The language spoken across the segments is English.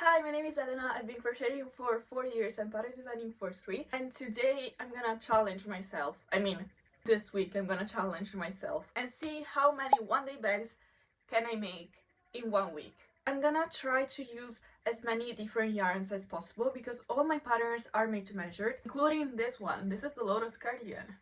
Hi, my name is Elena. I've been crocheting for 4 years and pattern designing for 3. And today I'm gonna challenge myself. This week I'm gonna challenge myself and see how many one-day bags can I make in 1 week. I'm gonna try to use as many different yarns as possible because all my patterns are made to measure, including this one. This is the Lotus cardigan.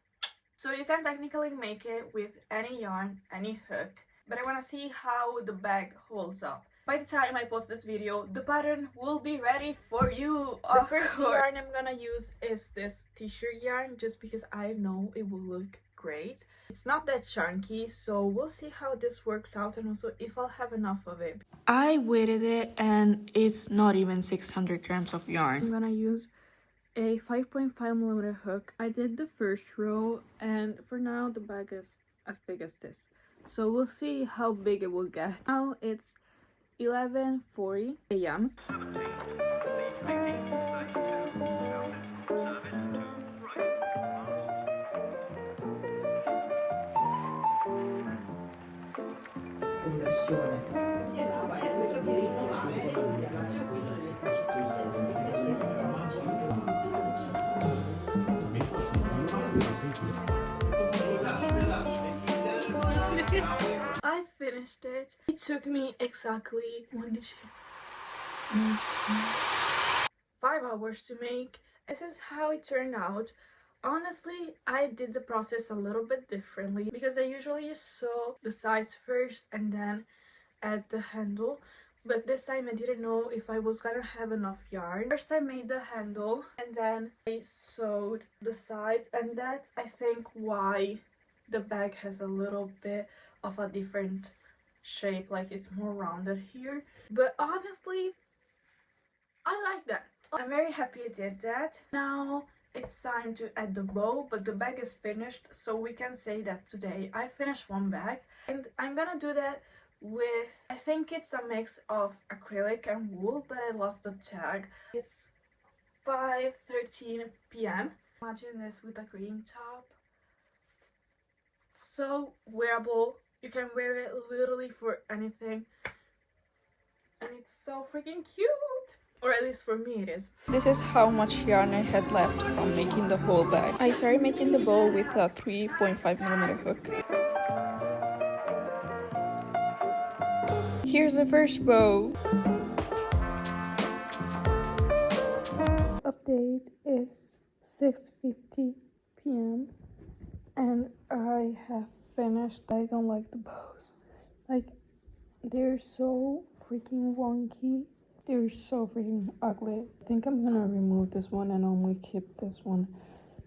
So you can technically make it with any yarn, any hook, but I wanna see how the bag holds up. By the time I post this video, the pattern will be ready for you. The first yarn I'm gonna use is this t-shirt yarn just because I know it will look great. It's not that chunky, so we'll see how this works out and also if I'll have enough of it. I weighted it and it's not even 600 grams of yarn. I'm gonna use a 5.5mm hook. I did the first row and for now the bag is as big as this. So we'll see how big it will get. Now it's 11:40 a.m. I finished it. It took me exactly 5 hours to make. This is how it turned out. Honestly, I did the process a little bit differently because I usually sew the sides first and then add the handle. But this time I didn't know if I was gonna have enough yarn. First I made the handle and then I sewed the sides, and that's I think why the bag has a little bit of a different shape, like it's more rounded here. But honestly, I like that. I'm very happy I did that. Now it's time to add the bow, but the bag is finished, so we can say that today I finished one bag. And I'm gonna do that with, I think it's a mix of acrylic and wool, but I lost the tag. It's 5:13 p.m. Imagine this with a green top. So wearable. You can wear it literally for anything. And it's so freaking cute. Or at least for me it is. This is how much yarn I had left from making the whole bag. I started making the bow with a 3.5mm hook. Here's the first bow. Update is 6:50 p.m. and I have finished. I don't like the bows. Like, they're so freaking wonky. They're so freaking ugly. I think I'm gonna remove this one and only keep this one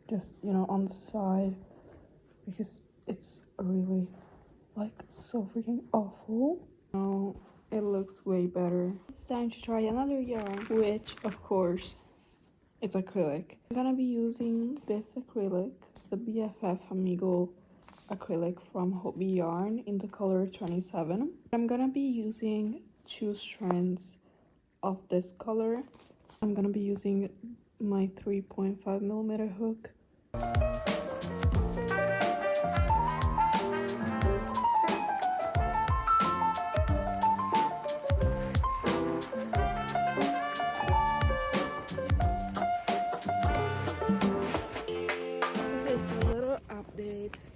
just, on the side because it's really, like, so freaking awful. Now it looks way better. It's time to try another yarn, which, of course, it's acrylic. I'm gonna be using this acrylic. It's the BFF Amigo acrylic from Hobby Yarn in the color 27. I'm gonna be using 2 strands of this color. I'm gonna be using my 3.5mm hook.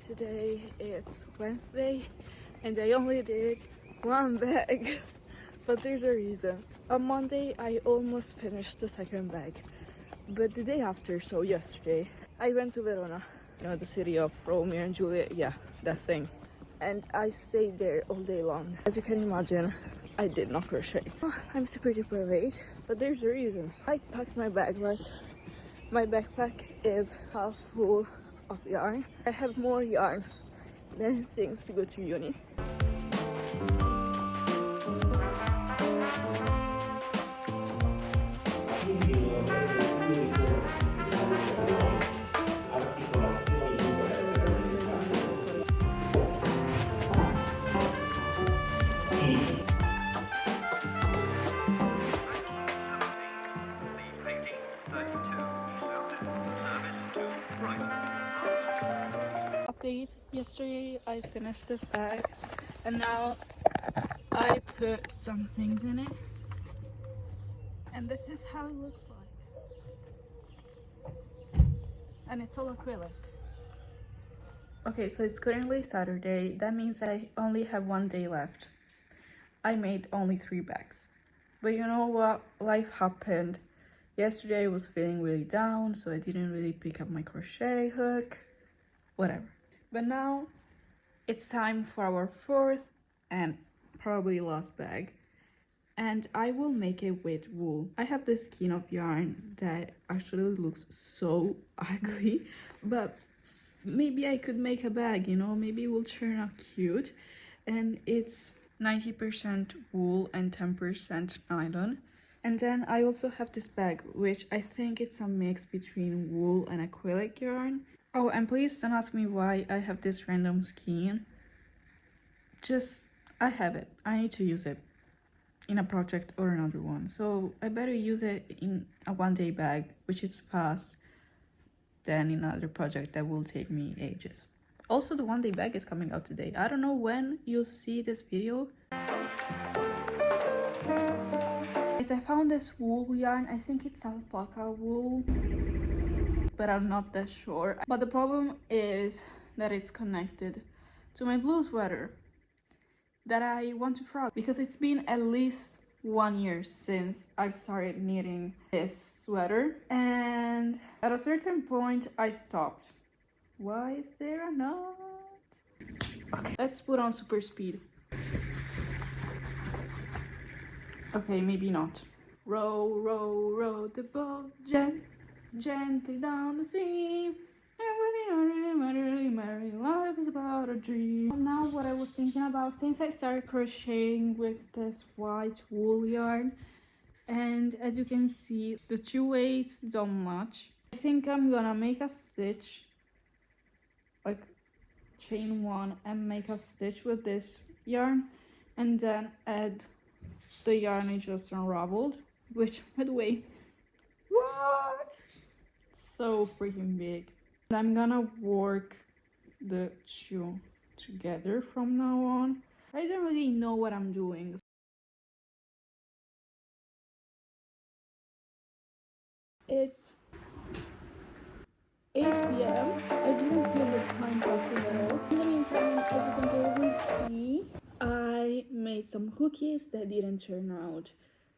Today it's Wednesday and I only did one bag, but there's a reason. On Monday I almost finished the second bag, but the day after, so yesterday, I went to Verona, the city of Romeo and Juliet, yeah, that thing, and I stayed there all day long. As you can imagine, I did not crochet. I'm super duper late, but there's a reason. I packed my bag, like my backpack is half full of yarn. I have more yarn than things to go to uni. Update, yesterday I finished this bag and now I put some things in it. And this is how it looks like. And it's all acrylic. Okay, so it's currently Saturday. That means I only have one day left. I made only 3 bags. But you know what? Life happened. Yesterday I was feeling really down, so I didn't really pick up my crochet hook. Whatever. But now it's time for our 4th and probably last bag. And I will make it with wool. I have this skein of yarn that actually looks so ugly, but maybe I could make a bag, you know, maybe it will turn out cute. And it's 90% wool and 10% nylon. And then I also have this bag, which I think it's a mix between wool and acrylic yarn. Oh, and please don't ask me why I have this random skein. Just, I have it. I need to use it in a project or another one. So I better use it in a one-day bag, which is fast, than in another project that will take me ages. Also, the one-day bag is coming out today. I don't know when you'll see this video. I found this wool yarn. I think it's alpaca wool, but I'm not that sure. But the problem is that it's connected to my blue sweater that I want to frog, because it's been at least 1 year since I started knitting this sweater, and at a certain point I stopped. Why is there a knot? Okay, let's put on super speed. Okay, maybe not. Row, row, row the boat gently down the stream. Everything merry, life is about a dream. Now what I was thinking about, since I started crocheting with this white wool yarn, and as you can see, the 2 weights don't match. I think I'm gonna make a stitch, like chain 1 and make a stitch with this yarn, and then add the yarn I just unraveled, which, by the way, what? It's so freaking big. I'm gonna work the 2 together from now on. I don't really know what I'm doing. It's 8 p.m. I didn't feel the time passing at all. In the meantime, as you can probably see, I made some cookies that didn't turn out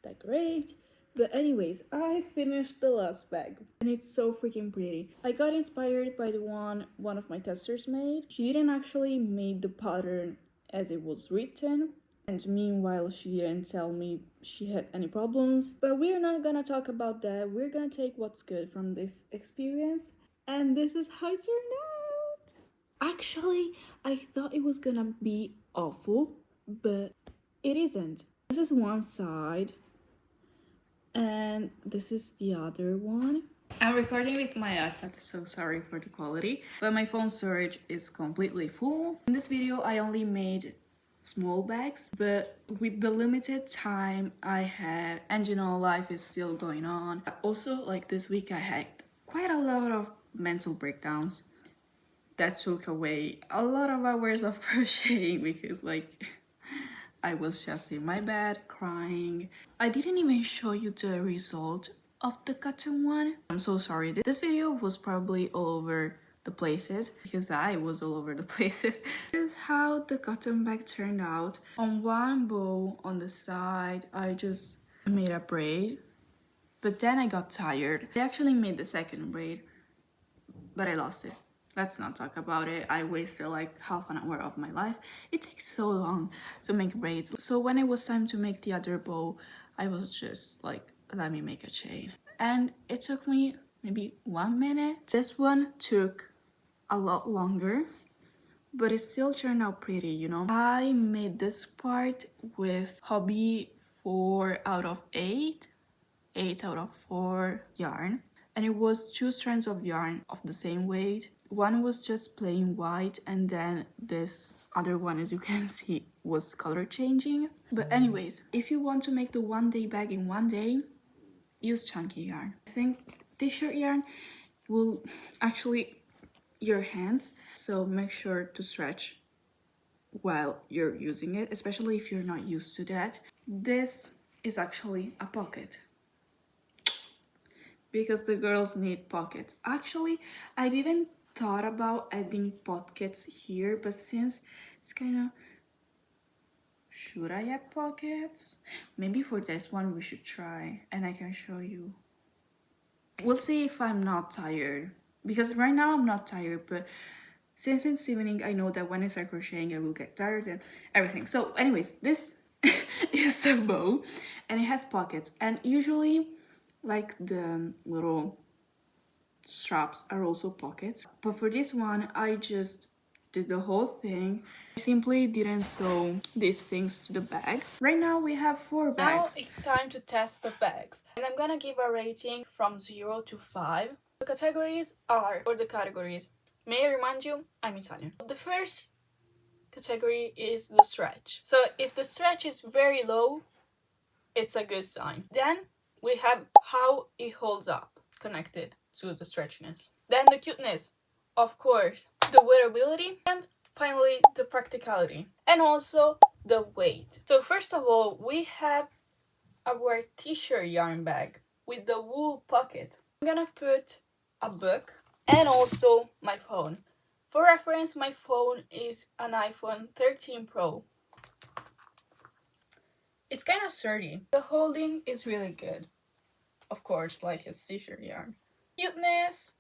that great. But anyways, I finished the last bag and it's so freaking pretty. I got inspired by the one of my testers made. She didn't actually make the pattern as it was written, and meanwhile she didn't tell me she had any problems. But we're not gonna talk about that. We're gonna take what's good from this experience, and this is how it turned out. Actually, I thought it was gonna be awful, but it isn't. This is one side and this is the other one. I'm recording with my iPad, so sorry for the quality, but my phone storage is completely full. In this video I only made small bags, but with the limited time I had, and you know, life is still going on. Also, like this week I had quite a lot of mental breakdowns that took away a lot of hours of crocheting, because like I was just in my bed crying. I didn't even show you the result of the cotton one. I'm so sorry. This video was probably all over the places because I was all over the places. This is how the cotton bag turned out. On one bow on the side, I just made a braid, but then I got tired. I actually made the second braid, but I lost it. Let's not talk about it. I wasted like half an hour of my life. It takes so long to make braids. So when it was time to make the other bow, I was just like, let me make a chain. And it took me maybe 1 minute. This one took a lot longer, but it still turned out pretty, you know. I made this part with Hobbii 4 out of 8 out of 4 yarn. And it was 2 strands of yarn of the same weight. One was just plain white, and then this other one, as you can see, was color changing. But anyways, if you want to make the one-day bag in 1 day, use chunky yarn. I think t-shirt yarn will actually your hands, so make sure to stretch while you're using it, especially if you're not used to that. This is actually a pocket. because the girls need pockets. Actually, I've even thought about adding pockets here, but since it's kind of, should I add pockets? Maybe for this one we should try, and I can show you. We'll see if I'm not tired, because right now I'm not tired, but since it's evening, I know that when I start crocheting I will get tired and everything. So anyways, this is a bow and it has pockets, and usually like the little straps are also pockets, but for this one I just did the whole thing. I simply didn't sew these things to the bag. Right now we have 4 bags. Now it's time to test the bags, and I'm gonna give a rating from 0 to 5. The categories are, or the categories, may I remind you, I'm Italian. The first category is the stretch. So if the stretch is very low, it's a good sign. Then we have how it holds up, connected to the stretchiness. Then the cuteness, of course, the wearability, and finally the practicality, and also the weight. So first of all, we have our t-shirt yarn bag with the wool pocket. I'm gonna put a book and also my phone. For reference, my phone is an iPhone 13 Pro. It's kind of sturdy. The holding is really good. Of course, like it's t-shirt yarn. Cuteness,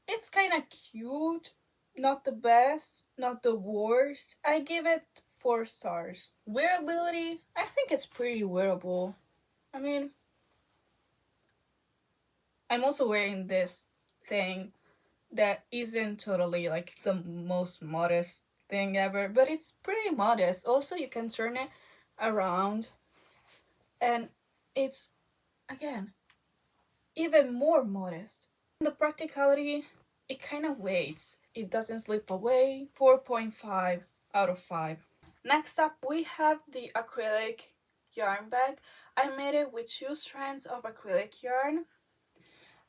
it's kind of cute. Not the best, not the worst. I give it 4 stars. Wearability, I think it's pretty wearable. I mean, I'm also wearing this thing that isn't totally like the most modest thing ever, but it's pretty modest. Also, you can turn it around and it's, again, even more modest. The practicality, it kind of weighs. It doesn't slip away. 4.5 out of 5. Next up, we have the acrylic yarn bag. I made it with 2 strands of acrylic yarn.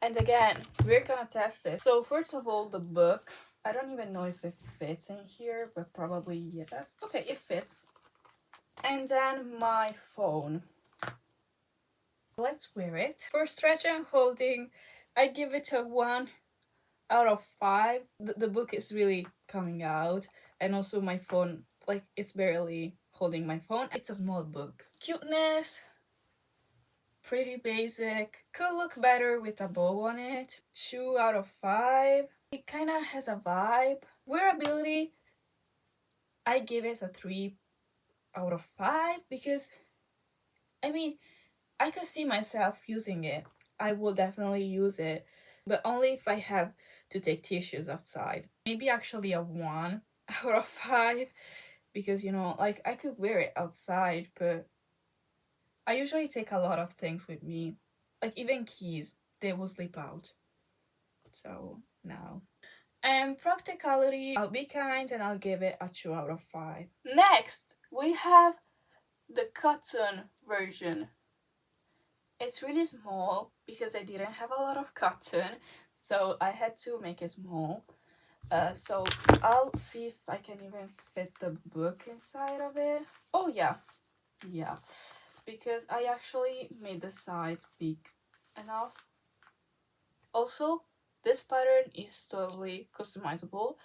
And again, we're gonna test it. So first of all, the book. I don't even know if it fits in here, but probably yes. Okay, it fits. And then my phone. Let's wear it. For stretch and holding, I give it a 1 out of 5. The book is really coming out, and also my phone, like, it's barely holding my phone. It's a small book. Cuteness, pretty basic. Could look better with a bow on it. 2 out of 5. It kind of has a vibe. Wearability, I give it a 3 out of 5 because, I mean, I could see myself using it. I will definitely use it, but only if I have to take tissues outside. Maybe actually a 1 out of 5 because, you know, like, I could wear it outside, but I usually take a lot of things with me, like even keys, they will slip out. So, no. And practicality, I'll be kind and I'll give it a 2 out of 5. Next, we have the cotton version. It's really small because I didn't have a lot of cotton, so I had to make it small. So I'll see if I can even fit the book inside of it. Oh yeah, because I actually made the sides big enough. Also, this pattern is totally customizable.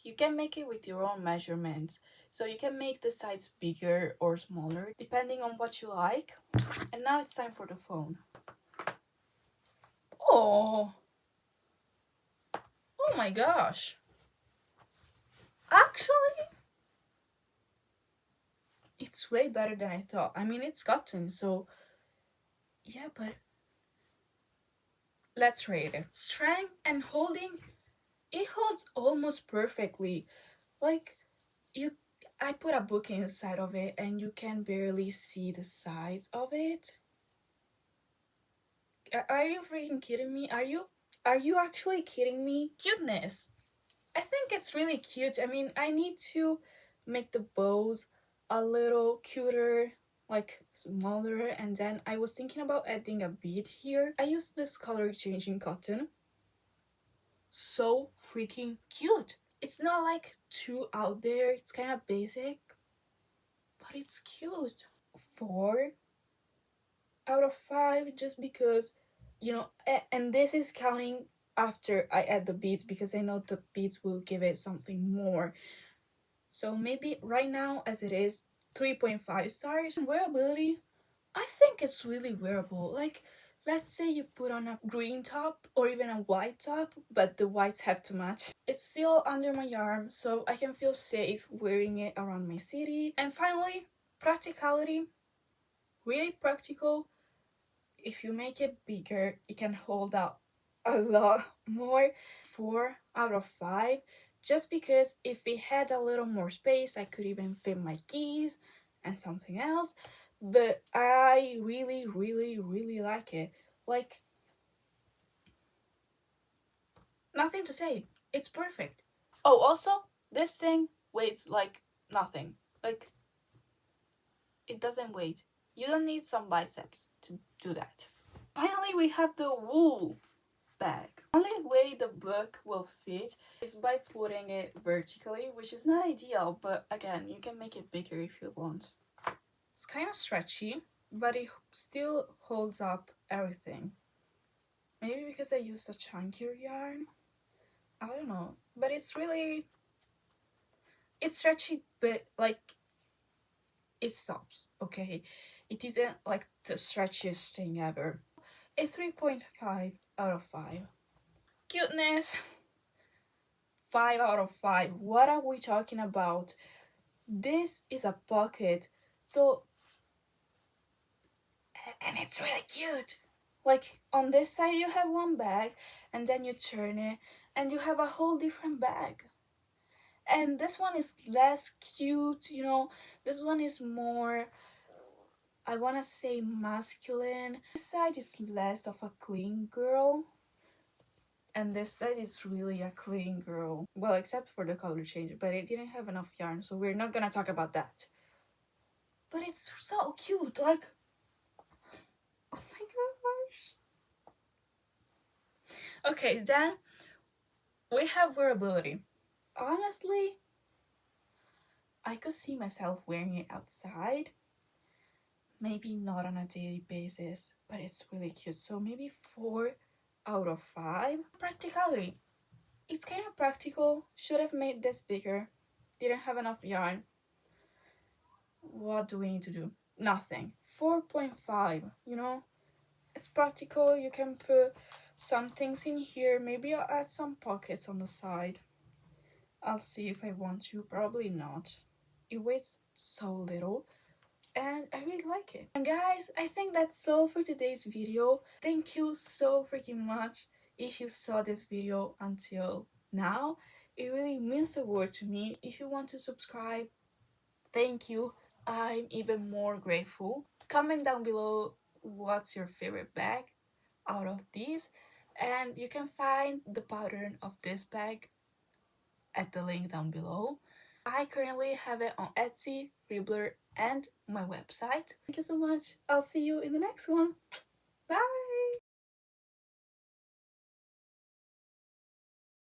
You can make it with your own measurements, so you can make the sides bigger or smaller depending on what you like. And now it's time for the phone. Oh my gosh. Actually, it's way better than I thought. I mean, it's cotton, so yeah, but let's rate it. Strength and holding, it holds almost perfectly. Like, I put a book inside of it and you can barely see the sides of it. Are you freaking kidding me? Are you actually kidding me? Cuteness. I think it's really cute. I mean, I need to make the bows a little cuter, like smaller, and then I was thinking about adding a bead here. I used this color changing cotton. So freaking cute. It's not like too out there, it's kind of basic, but it's cute. 4 out of 5 just because you know, and this is counting after I add the beads, because I know the beads will give it something more. So maybe right now, as it is, 3.5 stars. Wearability, I think it's really wearable. Like, let's say you put on a green top or even a white top, but the whites have to match. It's still under my arm, so I can feel safe wearing it around my city. And finally, practicality, really practical. If you make it bigger, it can hold out a lot more. 4 out of 5, just because if it had a little more space, I could even fit my keys and something else. But I really, really, really like it. Like, nothing to say. It's perfect. Oh, also, this thing weighs like nothing. Like, it doesn't weigh. You don't need some biceps to do that. Finally, we have the wool bag. The only way the book will fit is by putting it vertically, which is not ideal, but again, you can make it bigger if you want. It's kind of stretchy, but it still holds up everything. Maybe because I used a chunkier yarn. I don't know, but it's stretchy, but like it stops, okay? It isn't like the stretchiest thing ever. A 3.5 out of 5. Cuteness, 5 out of 5. What are we talking about? This is a pocket, so, and it's really cute. Like, on this side you have one bag, and then you turn it and you have a whole different bag. And this one is less cute, you know. This one is more, I want to say, masculine. This side is less of a clean girl, and this side is really a clean girl. Well, except for the color change, but it didn't have enough yarn, so we're not gonna talk about that. But it's so cute, like, oh my gosh. Okay, then we have wearability. Honestly, I could see myself wearing it outside. Maybe not on a daily basis, but it's really cute. So maybe 4 out of 5. Practicality. It's kind of practical. Should have made this bigger. Didn't have enough yarn. What do we need to do? Nothing. 4.5, you know? It's practical. You can put some things in here. Maybe I'll add some pockets on the side. I'll see if I want to. Probably not. It weighs so little, and I really like it. And guys, I think that's all for today's video. Thank you so freaking much if you saw this video until now. It really means the world to me. If you want to subscribe, thank you. I'm even more grateful. Comment down below what's your favorite bag out of these, and you can find the pattern of this bag at the link down below. I currently have it on Etsy, Ribbler, and my website. Thank you so much. I'll see you in the next one. Bye!